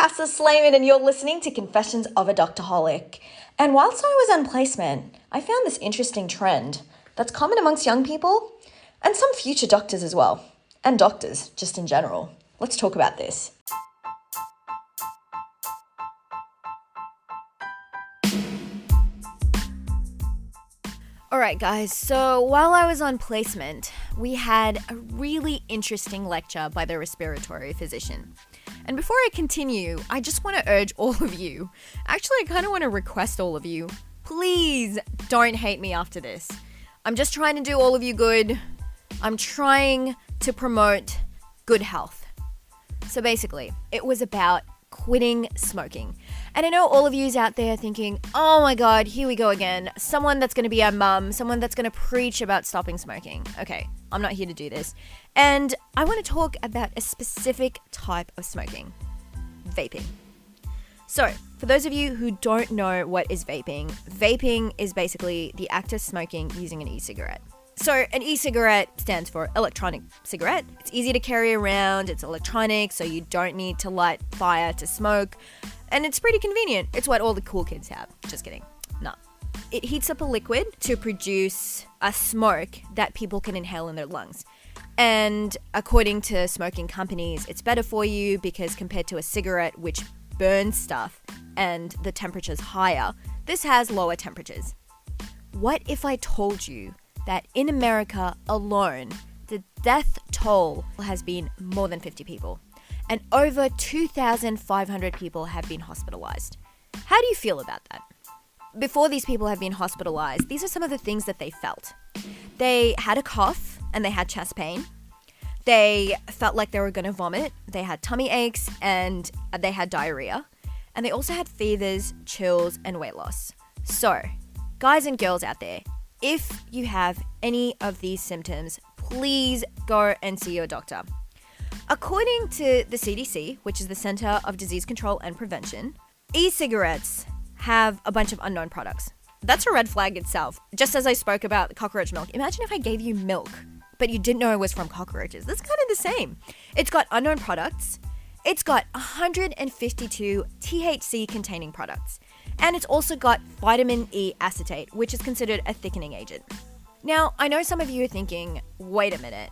Tessa Slayman, and you're listening to Confessions of a Doctorholic. And whilst I was on placement, I found this interesting trend that's common amongst young people and some future doctors as well, and doctors just in general. Let's talk about this. Alright guys, so while I was on placement, we had a really interesting lecture by the respiratory physician. And before I continue, I just want to urge all of you, actually I kind of want to request all of you, please don't hate me after this. I'm just trying to do all of you good. I'm trying to promote good health. So basically, it was about quitting smoking. And I know all of yous out there thinking, oh my god, here we go again. Someone that's going to be our mum, someone that's going to preach about stopping smoking. Okay, I'm not here to do this. And I want to talk about a specific type of smoking. Vaping. So, for those of you who don't know what is vaping, vaping is basically the act of smoking using an e-cigarette. So an e-cigarette stands for electronic cigarette. It's easy to carry around, it's electronic, so you don't need to light fire to smoke. And it's pretty convenient. It's what all the cool kids have. Just kidding. No. It heats up a liquid to produce a smoke that people can inhale in their lungs. And according to smoking companies, it's better for you because compared to a cigarette, which burns stuff and the temperature's higher, this has lower temperatures. What if I told you that in America alone, the death toll has been more than 50 people, and over 2,500 people have been hospitalized? How do you feel about that? Before these people have been hospitalized, these are some of the things that they felt. They had a cough and they had chest pain. They felt like they were going to vomit. They had tummy aches and they had diarrhea. And they also had fevers, chills, and weight loss. So, guys and girls out there, if you have any of these symptoms, please go and see your doctor. According to the CDC, which is the Center of Disease Control and Prevention, e-cigarettes have a bunch of unknown products. That's a red flag itself. Just as I spoke about cockroach milk, imagine if I gave you milk, but you didn't know it was from cockroaches. That's kind of the same. It's got unknown products. It's got 152 THC containing products. And it's also got vitamin E acetate, which is considered a thickening agent. Now, I know some of you are thinking, wait a minute.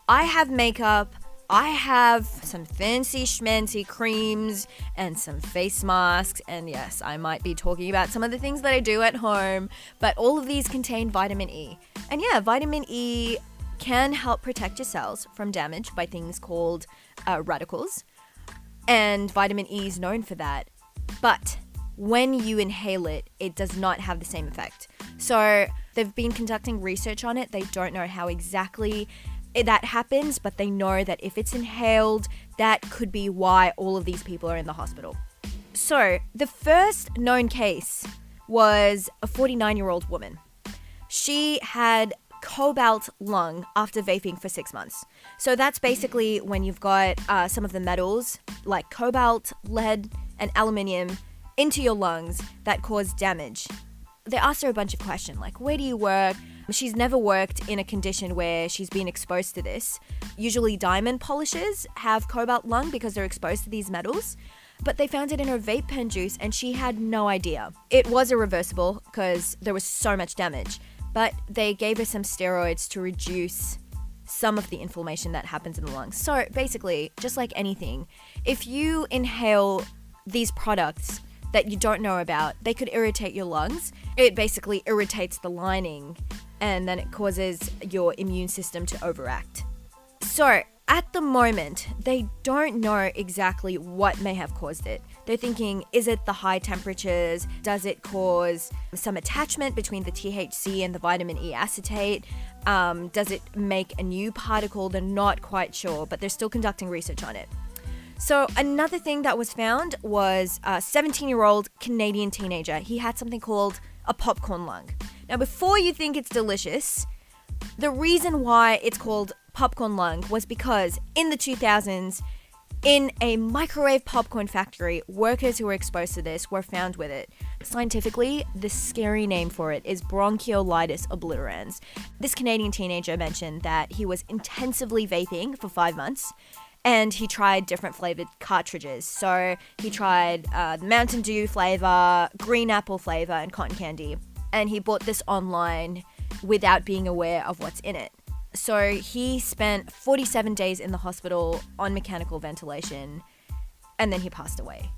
I have makeup, I have some fancy schmancy creams and some face masks, and yes, I might be talking about some of the things that I do at home, but all of these contain vitamin E. And yeah, vitamin E can help protect your cells from damage by things called radicals, and vitamin E is known for that. But when you inhale it, it does not have the same effect. So they've been conducting research on it. They don't know how exactly that happens, but they know that if it's inhaled, that could be why all of these people are in the hospital. So the first known case was a 49-year-old woman. She had cobalt lung after vaping for 6 months. So that's basically when you've got some of the metals like cobalt, lead, and aluminium into your lungs that cause damage. They asked her a bunch of questions like, where do you work? She's never worked in a condition where she's been exposed to this. Usually diamond polishers have cobalt lung because they're exposed to these metals, but they found it in her vape pen juice and she had no idea. It was irreversible because there was so much damage, but they gave her some steroids to reduce some of the inflammation that happens in the lungs. So basically, just like anything, if you inhale these products that you don't know about, they could irritate your lungs. It basically irritates the lining and then it causes your immune system to overact. So at the moment, they don't know exactly what may have caused it. They're thinking, is it the high temperatures? Does it cause some attachment between the THC and the vitamin E acetate? Does it make a new particle? They're not quite sure, but they're still conducting research on it. So another thing that was found was a 17-year-old Canadian teenager. He had something called a popcorn lung. Now, before you think it's delicious, the reason why it's called popcorn lung was because in the 2000s, in a microwave popcorn factory, workers who were exposed to this were found with it. Scientifically, the scary name for it is bronchiolitis obliterans. This Canadian teenager mentioned that he was intensively vaping for 5 months, And he tried different flavored cartridges. So he tried the Mountain Dew flavor, green apple flavor, and cotton candy. And he bought this online without being aware of what's in it. So he spent 47 days in the hospital on mechanical ventilation, and then he passed away.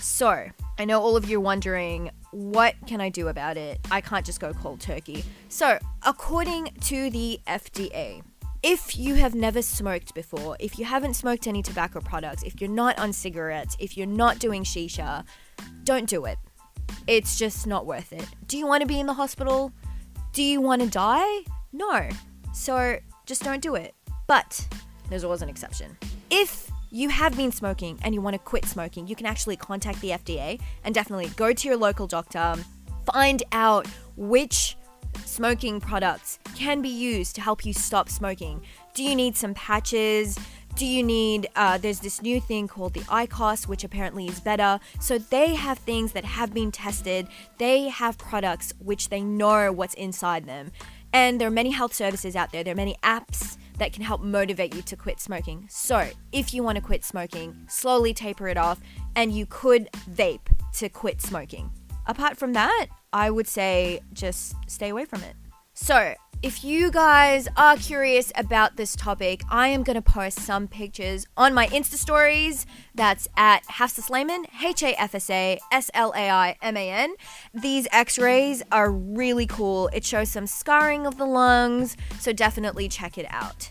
So I know all of you are wondering, what can I do about it? I can't just go cold turkey. So according to the FDA, if you have never smoked before, if you haven't smoked any tobacco products, if you're not on cigarettes, if you're not doing shisha, don't do it. It's just not worth it. Do you want to be in the hospital? Do you want to die? No. So just don't do it. But there's always an exception. If you have been smoking and you want to quit smoking, you can actually contact the FDA and definitely go to your local doctor, find out which smoking products can be used to help you stop smoking. Do you need some patches? Do you need, there's this new thing called the IQOS, which apparently is better. So they have things that have been tested. They have products which they know what's inside them. And there are many health services out there. There are many apps that can help motivate you to quit smoking. So if you want to quit smoking, slowly taper it off, and you could vape to quit smoking. Apart from that, I would say just stay away from it. So if you guys are curious about this topic, I am going to post some pictures on my Insta stories. That's at Hafsa Slayman, Hafsa Slaiman. These x-rays are really cool. It shows some scarring of the lungs, so definitely check it out.